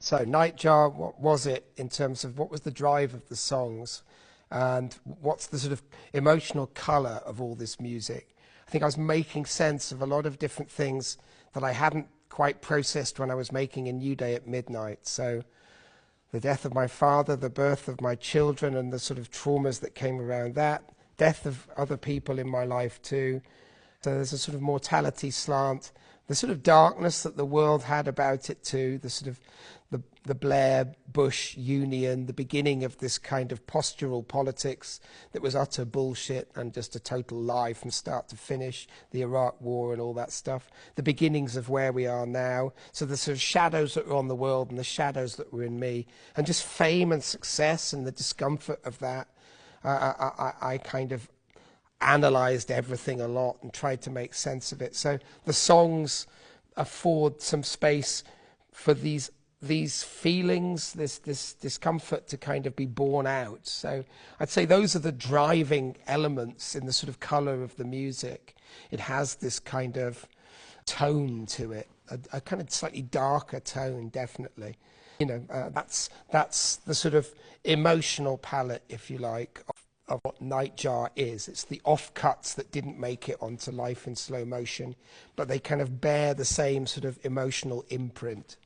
So Nightjar, what was it in terms of what was the drive of the songs and what's the sort of emotional colour of all this music? I think I was making sense of a lot of different things that I hadn't quite processed when I was making A New Day at Midnight. So the death of my father, the birth of my children and the sort of traumas that came around that, death of other people in my life too. So there's a sort of mortality slant, the sort of darkness that the world had about it too, the sort of the Blair Bush union, the beginning of this kind of postural politics that was utter bullshit and just a total lie from start to finish, the Iraq war and all that stuff, the beginnings of where we are now, so the sort of shadows that were on the world and the shadows that were in me, and just fame and success and the discomfort of that. I kind of analysed everything a lot and tried to make sense of it. So the songs afford some space for these feelings, this discomfort to kind of be borne out. So I'd say those are the driving elements in the sort of colour of the music. It has this kind of tone to it, a kind of slightly darker tone, definitely. You know, that's the sort of emotional palette, if you like, of what Nightjar is. It's the offcuts that didn't make it onto Life in Slow Motion, but they kind of bear the same sort of emotional imprint.